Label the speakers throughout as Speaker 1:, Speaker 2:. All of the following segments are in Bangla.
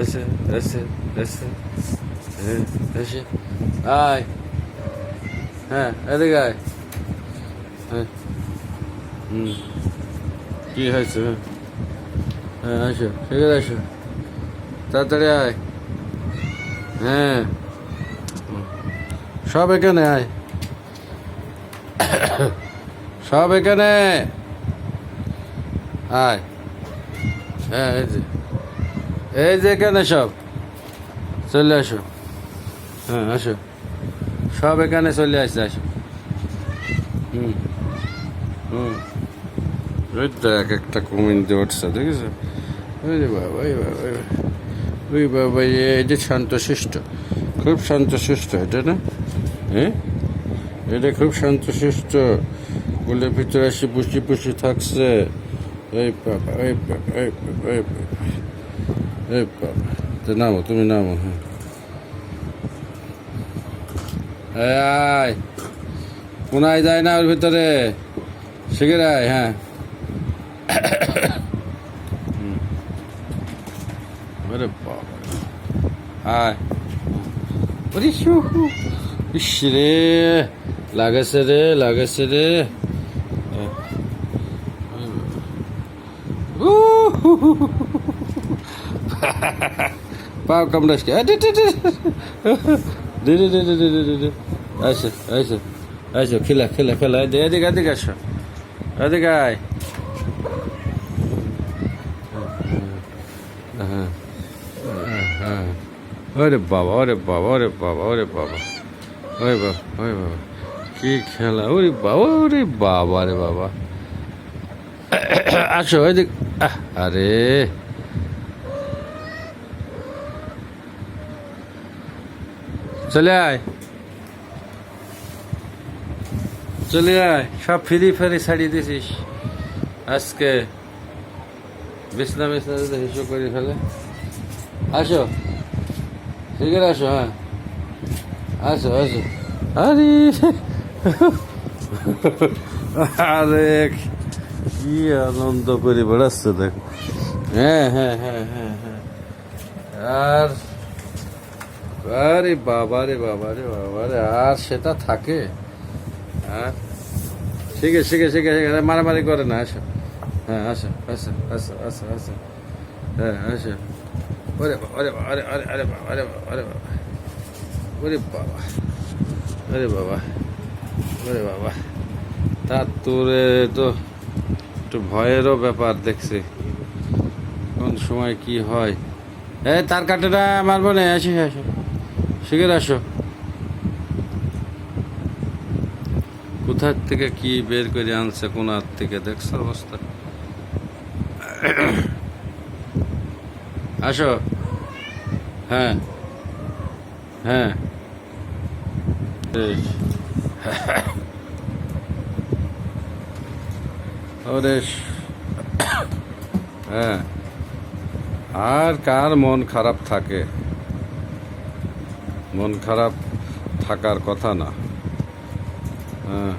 Speaker 1: এসে এসে এসে এসে আয়, হ্যাঁ এদিকে আয়, হ্যাঁ কি হয়েছে, হ্যাঁ আসো, ঠিক আছে আসো, তাড়াতাড়ি আয়, হ্যাঁ সব এখানে আয়, সব এখানে আয়, হ্যাঁ এই যে এখানে সব চলে আসো, হ্যাঁ আসো, সব এখানে চলে আসছে, আসো, হুম হুম ওই তো এক একটা কমেন্ট দিয়ে উঠছে দেখেছো, ওই রে বাবা ওই বাবা ওই বাবা এই যে শান্তশিষ্ট, খুব শান্তশিষ্ট এটা না, হ্যাঁ এটা খুব শান্তশিষ্ট, বলে ভিতরে এসে বসে বসে থাকছে, এই বাবা এই বাবা এই বাবা এই বাবা এই বাবা, তো নামো তুমি নামো, হ্যাঁ আয়, কোনায় যায় না ওর ভিতরে, শিখে আয়, হ্যাঁ আরে বাবা আয়, ওরে ইস রে লাগেছে রে লাগেছে রে, পাও কামড়াসকে, আসো আসো আসো, খেলা খেলা খেলা, এদিকে এদিকে আসো, এদিকে আয়, হ্যাঁ হ্যাঁ, ওরে বাবা ওরে বাবা ওরে বাবা ওরে বাবা ওরে বাবা ওরে বাবা, কি খেলা, ওরে বাবা ওরে বাবা রে বাবা, আসো এদিকে, আরে চলে আয়, চলে আয়, সব ফ্রি ফ্রি ছাড়িয়ে দিছিস আজকে। বিছনা বিছনা যদি হিসু করে ফেলে। আসো, শিগগির আসো। হ্যাঁ, আসো আসো। আরে আরে কি আনন্দ করে বেড়াচ্ছে দেখো। হ্যাঁ হ্যাঁ হ্যাঁ হ্যাঁ হ্যাঁ। আর আরে বাবা রে বাবা রে বাবা রে, আর সেটা থাকে? আর শিখে শিখে শিখে শিখে মারামারি করে না। আসো, হ্যাঁ আসো আসো আসো আসো আসো। হ্যাঁ আসো। ওরে বাবা, ওরে বাবা, আরে আরে আরে বাবা, আরে বাবা, আরে বাবা, ওরে বাবা, আরে বাবা, ওরে বাবা। তা তোরে তো একটু ভয়েরও ব্যাপার দেখছি, কোন সময় কি হয়। এই তার কাটাটা মারবো না। আসো আসো, শিখে আসো। কোথার থেকে কি বের করে আনছে, কোন হাত থেকে দেখছো অবস্থা। আসো। হ্যাঁ হ্যাঁ। বেশ। ওরে হ্যাঁ, আর কার মন খারাপ থাকে? মন খারাপ থাকার কথা না। হ্যাঁ,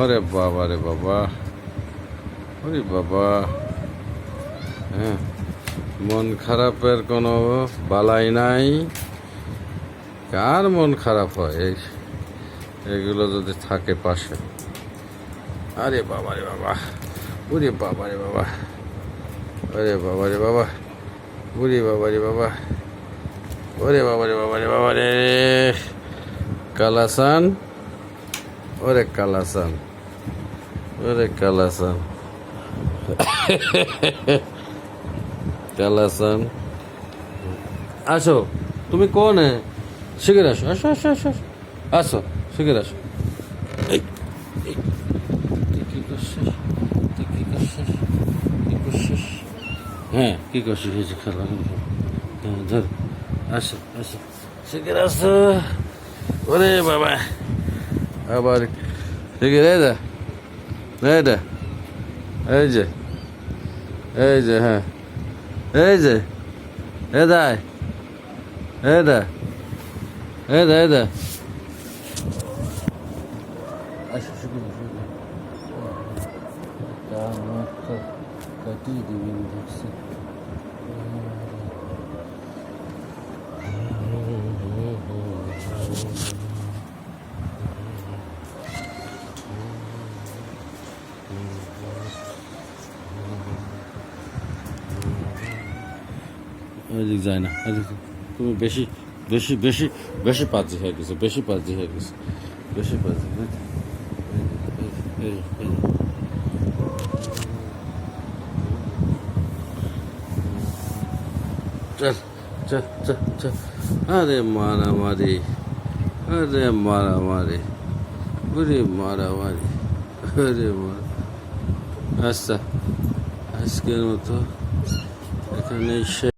Speaker 1: ওরে বাবা রে বাবা, ওরে বাবা। হ্যাঁ, মন খারাপের কোনো বালাই নাই। কার মন খারাপ হয় এগুলো যদি থাকে পাশে? আরে বাবা রে বাবা, ওরে বাবা রে বাবা, ওরে বাবা রে বাবা, ওরে বাবা রে বাবা, ওরে বাবা রে বাবা রে বাবা রে। কালাসান, ওরে কালাসান, ওরে কালাসান, কালাসান। আসো, তুমি কোন? শিখে আসো, আসো আসো আসো আসো, আসো শিখে আসো। এই এই, তুই কি করছিস? তুই কি করছিস? কি করছিস? হ্যাঁ, কি করছিস? এই যে খেলা। হ্যাঁ ধর, আসো আসো, শিখে আসো। ওরে বাবা, আবার শিখে রে দা, এই দা, এই যে, এই যে, হ্যাঁ এই যে, এ দায়, এ দা, এ দা, এ দা। আসো শিখে কাটিয়ে দিবেন দেখছি। ওইদিক যায় না, ওইদিক। তুমি বেশি বেশি বেশি বেশি পাজি হয়ে গেছো, বেশি পাজি হয়ে গেছো, বেশি পাজি। চল চল চল চল। আরে মারামারি, আরে মারামারি, ওরে মারামারি, আরে মারা। আচ্ছা, আজকের মতো এখানেই শেষ।